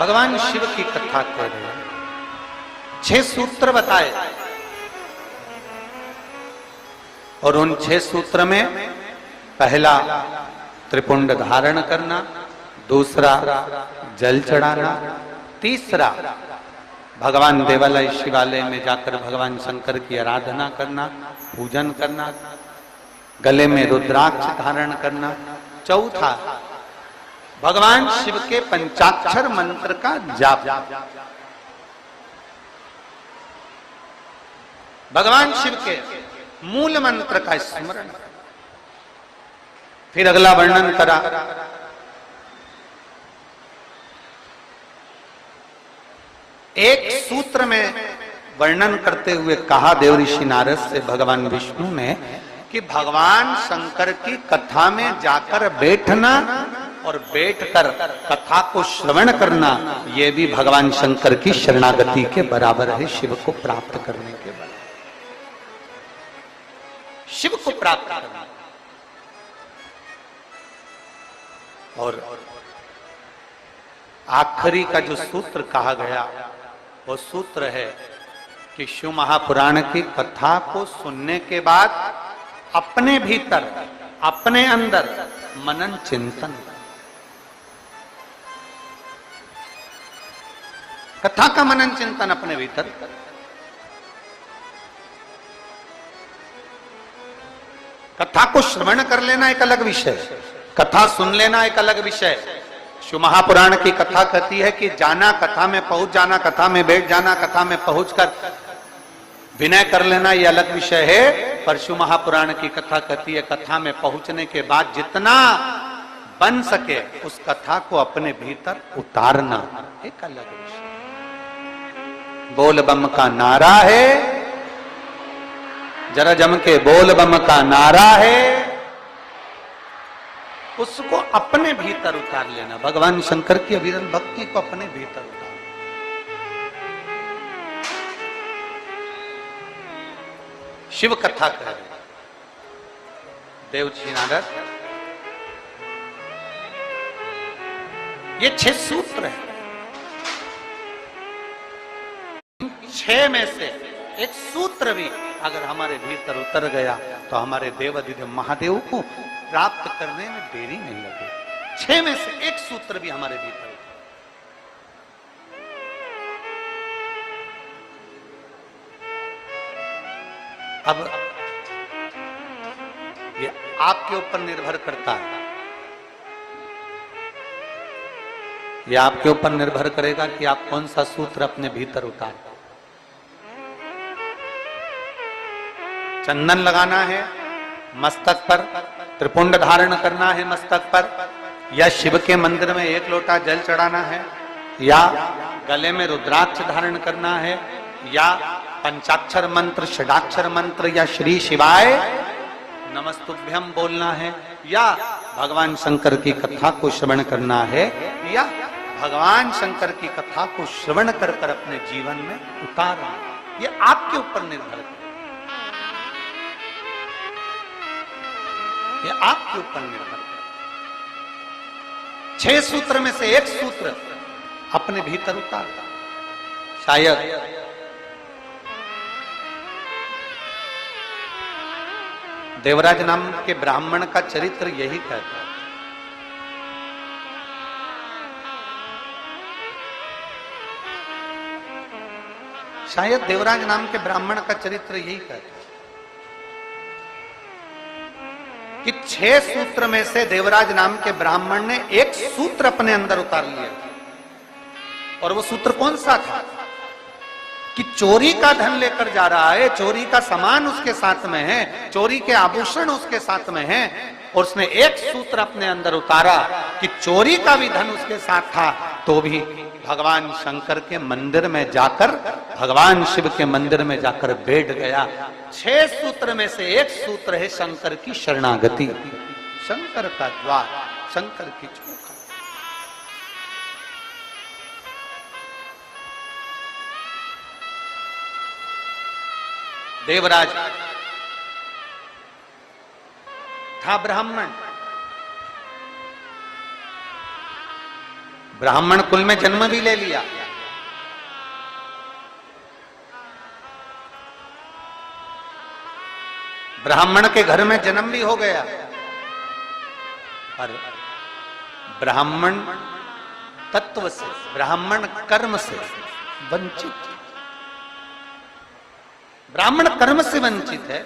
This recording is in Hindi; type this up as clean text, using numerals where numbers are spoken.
भगवान शिव की कथा कह रहे हैं। 6 सूत्र बताए और उन 6 सूत्र में पहला त्रिपुंड धारण करना, दूसरा जल चढ़ाना, तीसरा भगवान देवालय शिवालय में जाकर भगवान शंकर की आराधना करना, पूजन करना, गले में रुद्राक्ष धारण करना, चौथा भगवान शिव के पंचाक्षर मंत्र का जाप। भगवान शिव के मूल मंत्र का स्मरण। फिर अगला वर्णन करा एक सूत्र में वर्णन करते हुए कहा देव ऋषि नारद से भगवान विष्णु ने कि भगवान शंकर की कथा में जाकर बैठना और बैठकर कथा को श्रवण करना, यह भी भगवान शंकर की शरणागति के बराबर है। शिव को प्राप्त करने के बराबर, शिव को प्राप्त करना। और आखिरी का जो सूत्र कहा गया वो सूत्र है कि शिव महापुराण की कथा को सुनने के बाद अपने भीतर, अपने अंदर मनन चिंतन। कथा का मनन चिंतन अपने भीतर। कथा को श्रवण कर लेना एक अलग विषय, कथा सुन लेना एक अलग विषय। शिव महापुराण की कथा कहती है कि जाना, कथा में पहुंच जाना, कथा में बैठ जाना, कथा में पहुंचकर विनय कर लेना, यह अलग विषय है। पर शिव महापुराण की कथा कहती है कथा में पहुंचने के बाद जितना बन सके उस कथा को अपने भीतर उतारना एक अलग विषय। बोल बम का नारा है, जरा जम के बोल बम का नारा है, उसको अपने भीतर उतार लेना। भगवान शंकर की अविरल भक्ति को अपने भीतर उतार। शिव कथा कह रहे देवजी नारद। ये 6 सूत्र हैं। 6 में से एक सूत्र भी अगर हमारे भीतर उतर गया तो हमारे देवाधिदेव महादेव को प्राप्त करने में देरी नहीं लगे। 6 में से एक सूत्र भी हमारे भीतर। अब ये आपके ऊपर निर्भर करता है, ये आपके ऊपर निर्भर करेगा कि आप कौन सा सूत्र अपने भीतर उतार। चंदन लगाना है मस्तक पर, त्रिपुंड धारण करना है मस्तक पर, या शिव के मंदिर में 1 लोटा जल चढ़ाना है, या गले में रुद्राक्ष धारण करना है, या पंचाक्षर मंत्र, षडाक्षर मंत्र, या श्री शिवाय नमस्तुभ्यम बोलना है, या भगवान शंकर की कथा को श्रवण करना है, या भगवान शंकर की कथा को श्रवण कर कर अपने जीवन में उतारना। ये आपके ऊपर निर्भर है, ये आपके ऊपर निर्भर है। 6 सूत्र में से एक सूत्र अपने भीतर उतारता। शायद देवराज नाम के ब्राह्मण का चरित्र यही कहता है। शायद देवराज नाम के ब्राह्मण का चरित्र यही कहता है कि 6 सूत्र में से देवराज नाम के ब्राह्मण ने एक सूत्र अपने अंदर उतार लिया। और वो सूत्र कौन सा था कि चोरी का धन लेकर जा रहा है, चोरी का सामान उसके साथ में है, चोरी के आभूषण उसके साथ में है, और उसने एक सूत्र अपने अंदर उतारा कि चोरी का भी धन उसके साथ था तो भी भगवान शंकर के मंदिर में जाकर, भगवान शिव के मंदिर में जाकर बैठ गया। 6 सूत्र में से एक सूत्र है शंकर की शरणागति, शंकर का द्वार, शंकर की चौखट। देवराज था ब्राह्मण, ब्राह्मण कुल में जन्म भी ले लिया, ब्राह्मण के घर में जन्म भी हो गया, और ब्राह्मण तत्व से, ब्राह्मण कर्म से वंचित, ब्राह्मण कर्म से वंचित है।